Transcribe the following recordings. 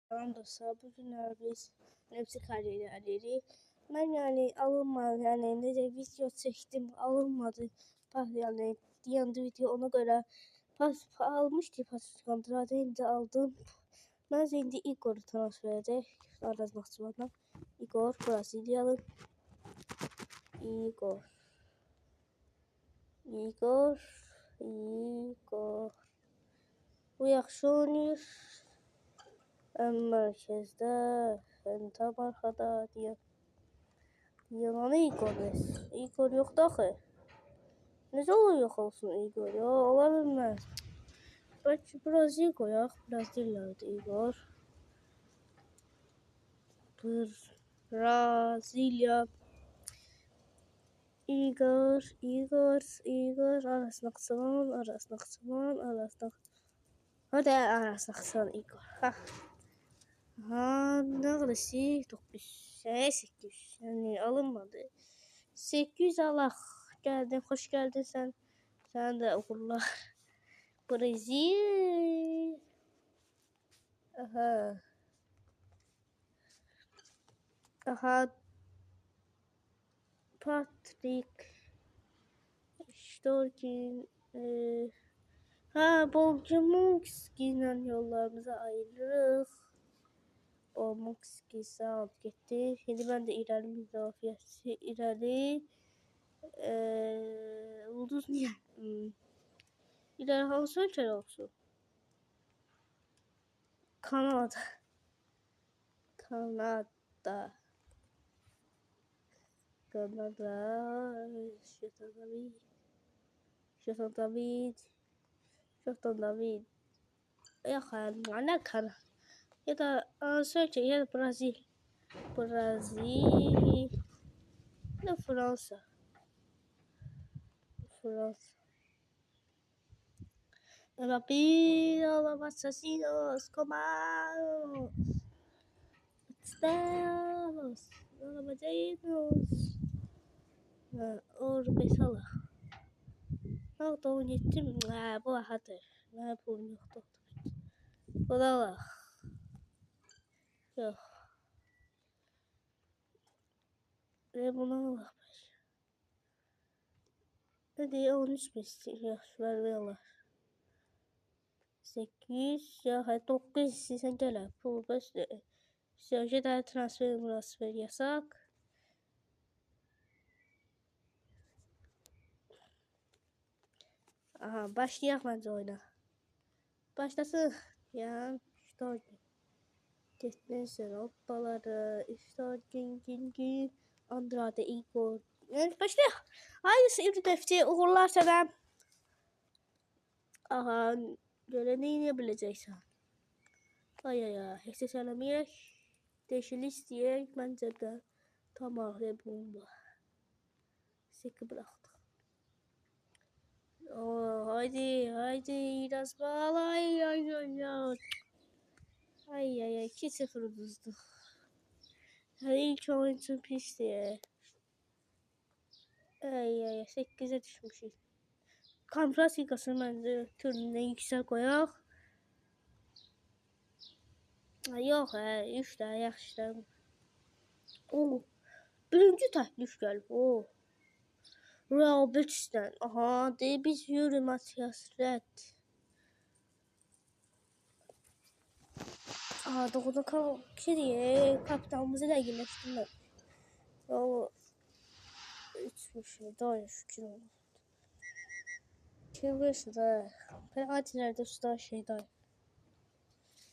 Tamam dostlar, bugün biz hepsi kariyerleri. Ben yani alınmadı, yani video çektim, alınmadı. Yani diğer video ona göre almıştı pas kontratı da aldım. Ben şimdi Igor'u transfer edecek. Aras Naxçıvandan. Igor Brezilyalı. Igor. Bu yaxşı oynayır. Ən mərkəzdə, ən tam arxada deyən. Yalanı Igor yoxdur axı. Necə olur yox olsun Igor? Ya, ola bilməz. Bəlkə Brazil qoyaq. Brazilyalıdır Igor. Brazilya. Igor. Aras Naxçıvan. Hadi Aras Naxçıvan Igor. Ne kadar 900, 800. Yani alınmadı. 800 alaq. Geldin, hoş geldin sen. Sen de uğurlar. Brezilya. Aha. Patrick. Storkin. Bolcumski ile yollarımıza ayrılırıq. Bolcumski sağ ol gitti. Şimdi ben de ileri müdafiəsi ileri. Ulduz niye? İleri hansı ölçüler olsun? Kanada. Jonathan David. Ya ne Kanada? Ya da hansı ya da Brazil. Ya Fransa. Rápido, los asesinos, comados. Estamos, los asesinos. Mesela. Doğru gittim. Bu hatır. Ne bu yoktu. Bu da var. Yok. Ve buna var. Hadi 13 istiyor. Veriyorlar. 8 ya hadi 9 sen gel. Bu bas. Sözce de transfer yasak. Aha başlayaq bence oyuna. Başlasın. Ya işte Destination hoppaları. İşte Andrade Igor. Evet başlayaq. Haydi seyirci defti uğurlar sənə. Aha göre ne yiyebileceksin? Ay heç eləməyək. Değişili istəyək. Məncə də tamam ve bomba. Seki bıraktık. Haydi biraz bal. Ay. Ay 2-0 uduzduk. İlk oyun için pisti. Ay 8'e düşmüşüz. Konferans ligasını bence türüne yüksel koyaq. Yox 3 də yaxşı. Birinci təklif gəlib. Real Betis'ten. Aha biz Yuri Matias Red. Doğuda kapitanımızı da iyileştirmek. O 3'müş. Daha şükür oldu. Kıbrıs'ı da. Penaltilerde usta şeyden.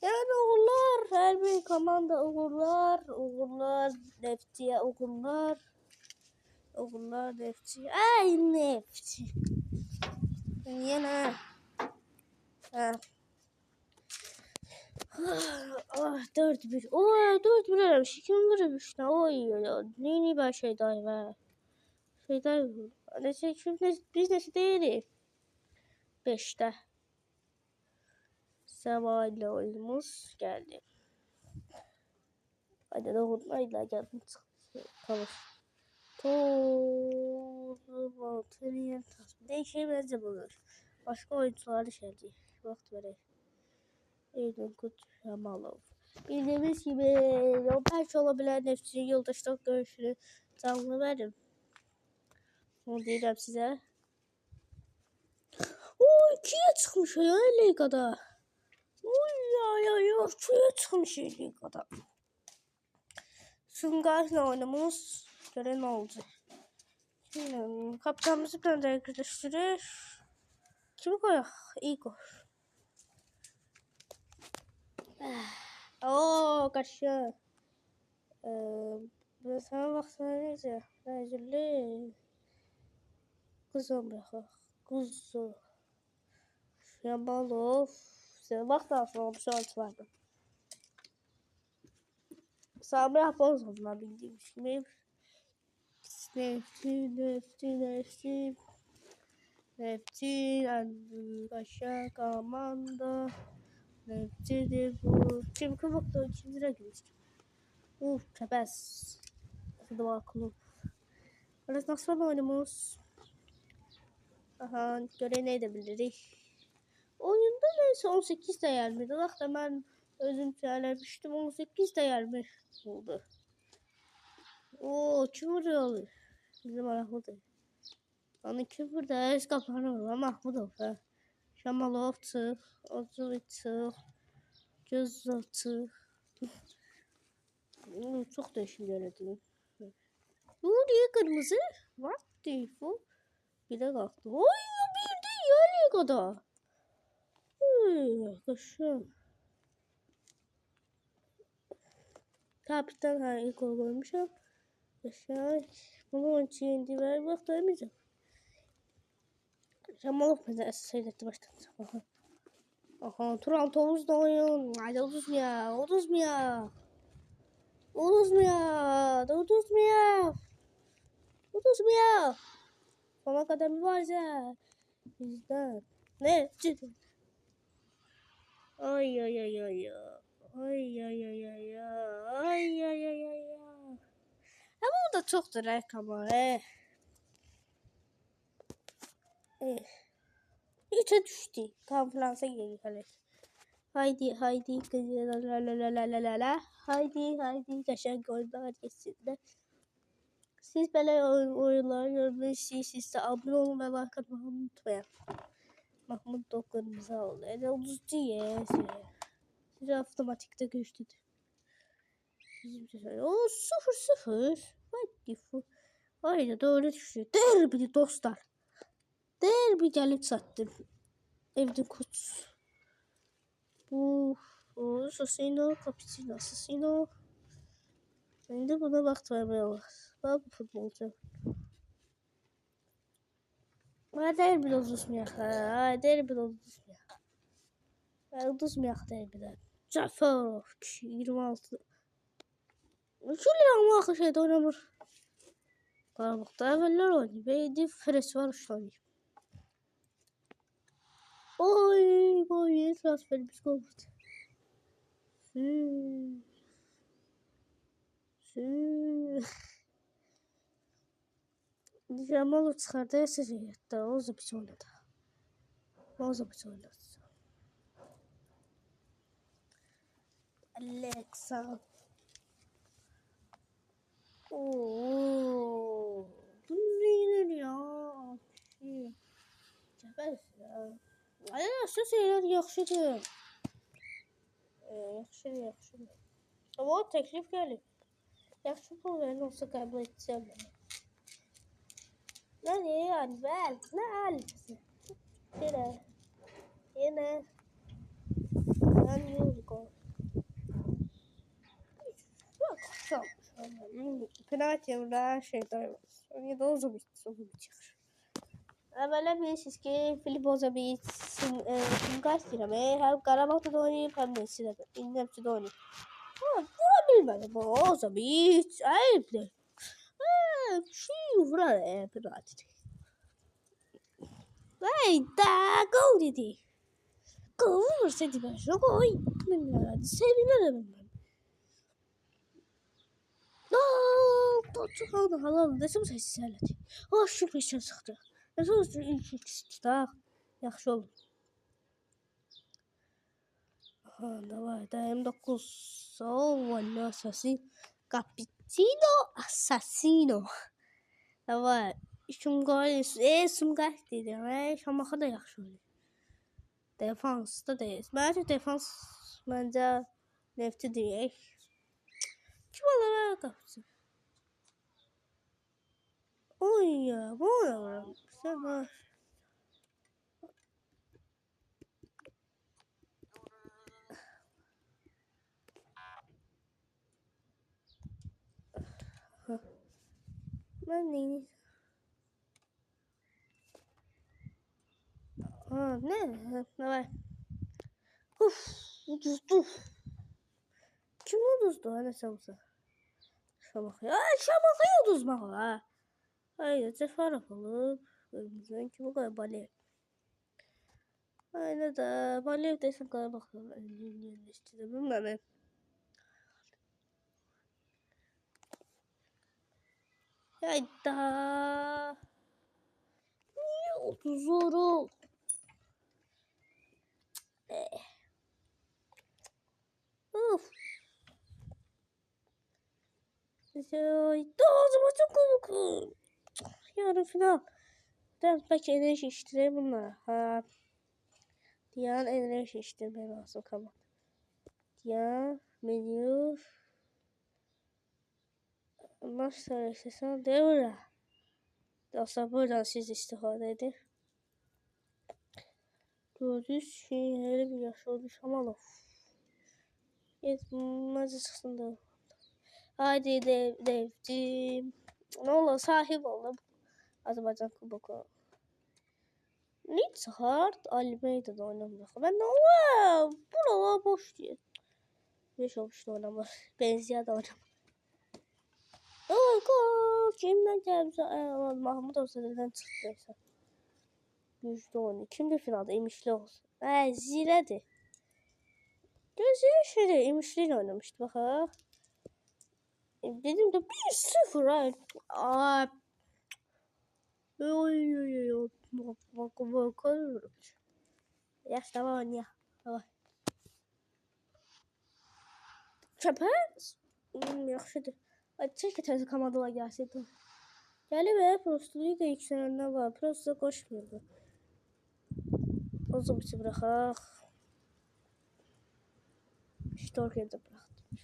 Yani uğurlar. Her bir komanda uğurlar. Neftiye uğurlar. Ay Nefti. Yine. 4-1. 4-1 eləmiş. 2 vurmuş. Oy. Neyini ben şeyday be. Neyse biz nesi değiliz. 5'te. Sabah ile oyunumuz geldi. Hadi da vurmayla geldim. Kalır. Değişir bence bulur. Başka oyuncuları geldi. Vakit vereyim. Eylül Kut Yamalov. Bildiğimiz gibi o belki olabilir nefsini yoldaşlık görüşünü canlı verim. Onu diyeceğim size. O ikiye çıkmış ya ligada. Oy ya ya ikiye çıkmış ligada. Sungar'la oynamış. Göre ne oldu? Şimdi kaptanımızı ben de arkadaşları. Kimi koyak? Igor. Oo karşı. Sana baksana neyse. Necili. Kızım bırak. Kuzu. Yamalov. Sana bak daha sonra bir şans vardı. Sami Apollon'la bildiğim gibi. Neptün, aşağı kamanda. Neptün bu. Kim kabukta ikinci girmişti. Tepes. Dua kulüp. Orası nasıl oynamış? Aha, göre ne edebiliriz? Oyunda neyse 18 değerli. Hatta ben özüm söylemiştim 18 değerli oldu. Oo, kim vuruyor? Bizim Mahmut'u. Onun kim burada? Es kapanır ama Mahmut'u. Şamalov çık. Ozu çık. Gözü çık. Çok değişim yönetim. Bu niye kırmızı? What the fuck? Bir de kalktı. Oy bir de yarıya kadar. Kışım. Kapitan ilk koymuşum. Aşağı. Bunun için diğer baktamayacağım. Şamalov mesela seyretti baştan. Aha Turan Tovuz da oyun. Hadi 30 mu ya? 30 mu ya? 30 mu ya? 30 mu ya? 30 mu ya? Sona kadar mı var ya? Bizden. Ne? Cidden. Ay ay ay ay ay. Ay ay ay ay ay ay ay ay. Ama o da çoktur ama. Üçe düştü. Konferansa geliyor. Haydi haydi la la la la la la la. Haydi yaşan goller geçsin. Siz böyle oyunlar görmeyi siz de abone olun ve like atmayı unutmayın. Mahmut Doklarımıza oldu. Yani 30 diye. Size otomatikte geçti. Bizim şey. O 0-0. Hadi fu. Aynen doğru düşüyor. Derbi dostlar. Derbi gelip sattım. Evde kuts. Bu Assassino, Cappuccino, Assassino. Şimdi buna baktırmaya var. Ben bu futbolcu. Derbi uzuşmuyor. Derbi uzuşmuyor. Uzuşmuyor derbiden. Cafer 26. 2 lira mı şeyde oynamır. Karabukta evveller oynuyor. Beydi Fres var şu an. Oy transferimiz olmadı. Jamal'ı çıkardı esiriyette. O zaman bir oynadı. Alexa. Ooo. Bu nedir ya? Cəbəz ya. Ay, yaxşı şeyler yaxşıdır. Yaxşıdır. Ama o teklif gelip. Yaxşı pul verin olsa kabul edeceğim. Ne yani ben? Ne alakası? Yine. Ben yürüyorum. Bak, tamam. Penaltı şeyler var. Hani de uzun bitiyor. Evvela bilirsiniz ki Filip Ozabic hem Karabağ'da da oynayıp hem de İnnemçi'de oynayıp. Bunu bilmedim. Ozabic ayıptır. Vurar penaltı. Vay da gol dedi. Gol vurursa ben şu gol. Sevinirim ben. Çok halal. Desem sessiz elədi. Şu peşə çıxdı. Sonra ilk tutaq. Yaxşı oldu. Давай, даем 9. Валя, Cappuccino Assassino. Давай. Sumqayıs. Sumqayıs deyirəm. Şamaxı da yaxşı olur. Defansda deyil. Məncə defans Nefti deyək. Kim olar qapıcı? Oy ya, bu ne var? Sen var. Ben neyini? Ne? Ne var? Uduzdu. Kim uduzdu? Hani samsa? Şamaxı. Şamaxı uduzmaq ha. Hayır, Cəfərov olub. Ölümüzdən kim o kadar Balev. Aynen da Balev desem kadar baxıyorum. Yerləşdirdim. Bilmem. Hayda. Niye uduzurum? Of. Hayda. Ağzıma çok korkun. Yarın final. Belki enerji iştireyim bunlara. Ha. Diyan enerji iştirmeye lazım. Tamam. Diyan menü. Maç sayesinde devre. Aslında buradan siz istifade edin. Gördüğünüz şeyleri bir yaş olmuş ama da. Yetmez çıksın da. Haydi devcim. Ne olur sahip olalım. Azerbaycan Kuboku. Leeds Hard Almeida'da oynamıyor. Ben ne olur? Buralar boş diye. 5 olmuştu oynamaz. Benziyor da oynamaz. Oh gol. Kimden geldi? Mahmut Özdemir'den çıktı. %10. Kimdi finalda? İmişli olsun. Zire'di. Gözü şeyde İmişli'yle oynamıştı. Bak ha. Dedim de 1-0 ha. Oy. Bakıyorum. Yaş tamam ya. Tamam. Çapaz. Yaxşıdır. Keşke təzə komandalar gəlsəydi. Gəlib Prosto Liga yüksələnlər var. Prosto qoşmuyordu. O zaman bıraxaq. Ştorkində bıraxdım.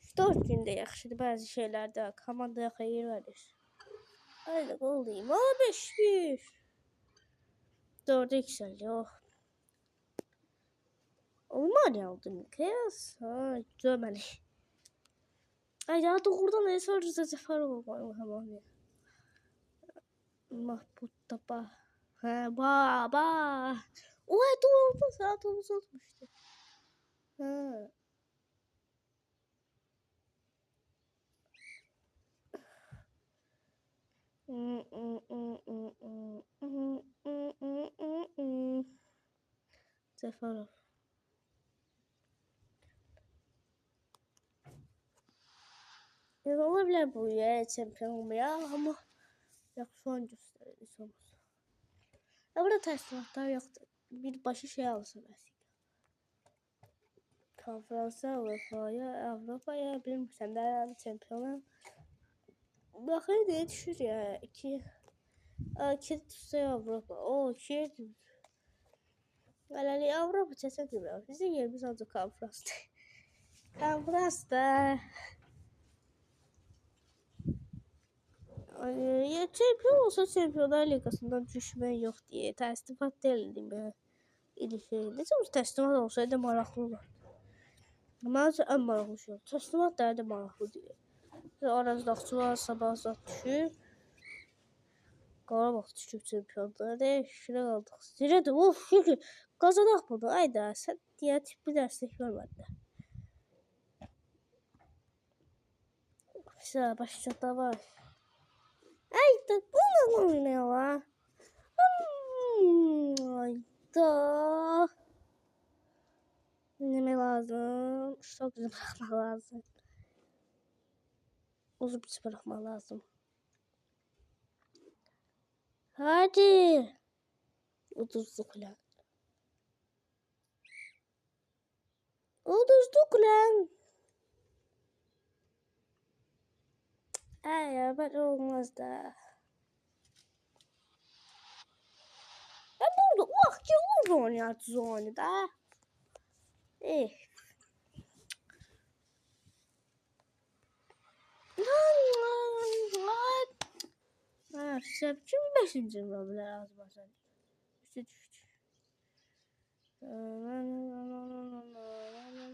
Ştorkində yaxşıdır. Bəzi şeylərdə komandaya xeyir verir. Haydi gol deyim. 5-1. 4'e yükseliyor. Almanya aldım. Kıyas. Germany. Ay ya doğrudan ne soracağız Cəfərov var. Mahmut Tapa. Baba. Oy doğru saat uzatmıştı. Cəfərov. Olabilir bu ya şampiyon olmaya ama yaxşı oyun göstərir somuz. Burada təsdiqatlar yoxdur. Bir başı şey alsa bəs. Konferansa, Avrupa'ya bilmirəm də çempiona. Baxın deyə düşür ya. 2 tutsa Avropa. O 2 Hələlik Avropa çəsədir. Bizim yerimiz ancaq konferansda. Konferansda. Ya çempion olsa Çempionlar Liqasından düşmək yox deyə təsdiqat deyildim ya. Necə bu təsdiqat olsaydı maraqlı olardı. Məncə ən maraqlı şey. Təsdiqat da maraqlı deyil. Araz Naxçıvan sabah zat düşür. Qarabağ düşüb çempionlara. Şuraya qaldıq. Zirədir. Of, çünki qazanaq bunu. Ayda sən deyə bir dərslik görmədin. Başlayacaq var. Ayda bu ne var? Ayda. Ne lazım? Çok güzel bırakmak lazım. Uzun bir bırakmak lazım. Hadi. Uduzluk falan. Uduzduk lan. Ya ben olmaz da. Burada vakti olur oynayacağız onu da. Eh. Ha, Sepçim 5. olabilir az bazen. Üstü düştü.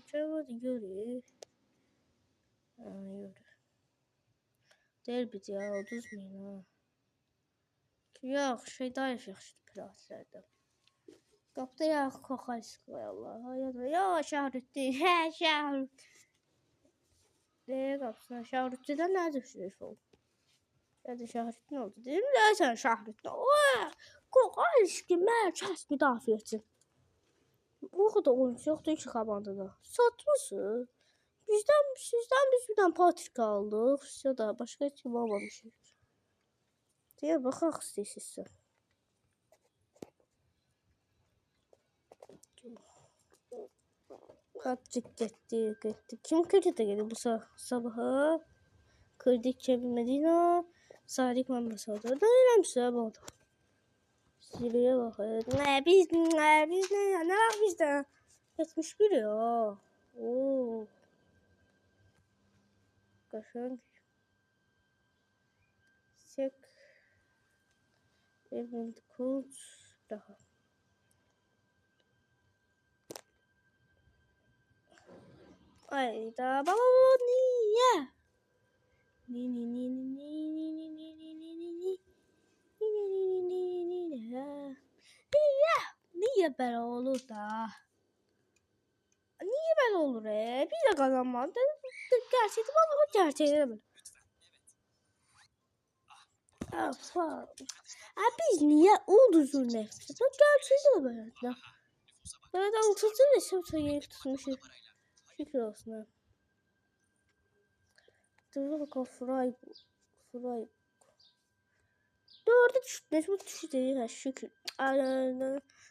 Çabuk yürü. Yürü. Derbit ya 30 min ha. Yok şeyda yaşamıştı piratlarda. Qapıda ya Koxaysk var Allah. Ya Şahrüddin. Hə Şahrüddin. Qapısına Şahrüddin'dən nə düşürüş oldu? Ya da Şahrüddin oldu. Dedim ya sen Şahrüddin. Koxaysk mərkəz müdafiəçi. O kadar oyuncu yoktu ki komandada. Satmışsın. Sizden biz birden Patrik aldık. Ya da başka hiç kim almamışız. Diye bakaq istəyirsinizsə. Patrik getdi. Kim kırdı geldi bu sabaha? Kırdık Kevin Medina. Sadik Mambasadı. Da eləmişsə bu adam. Siriyə baxır. Biz ne var bizdə? 71 ya. Oo. Qəşəng. Sek. Event Coach daha. Ayda baba niye? Niye böyle olur da? Niye böyle olur Bir de kazanmadı. Gerçekten ama gerçekten böyle. Biz niye ulduzun nefsi? Gerçekten böyle. Böyle de 30 yaşım yeri tutmuşuz. Şükür olsun ha. Dur bakalım Freiburg. 4'e düştü. Bu düştü ya şükür.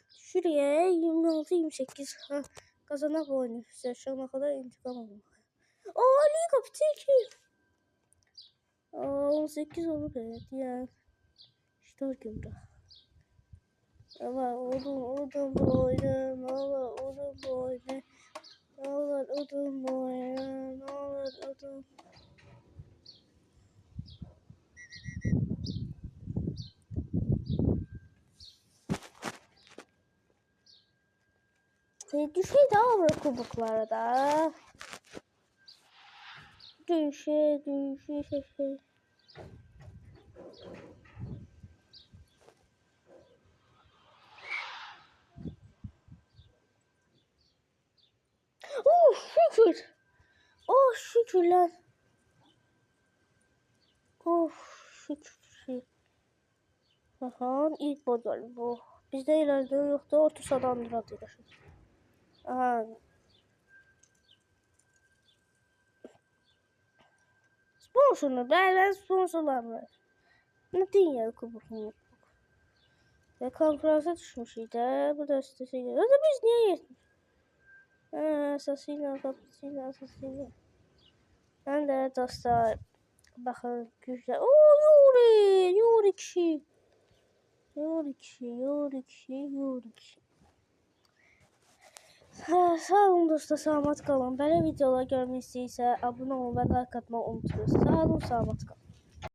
Şuraya 26-28 kazanak oynuyor. Size şu ana kadar intikam almak. Liga bitti ki. 18 olur evet ya. İşte o gibi. Ama odun boyun. Allah odun boyun. Allah odun boyun. Allah odun. Düşey daha var kubuklara da. Düşey. Şükür. Şükürler. Şükür. Aha, ilk model bu. Bizde ileride yoktu. Orta sahadan atıyor. Aha. Sponsorunu beğenen sponsorlar var. Ne dünya kubuğu. Ve konferansa düşmüşydü. Bu da üstesiyle. Ya da biz niye yetmiş? Asasıyla. Ben de dostlar. Bakın güzel. Yuri kişi. Sağ olun dostlar, salamat qalın. Belə videolar görmək istəyirsə abunə olun və like atmağı unutmayın. Sağ olun, salamat qalın.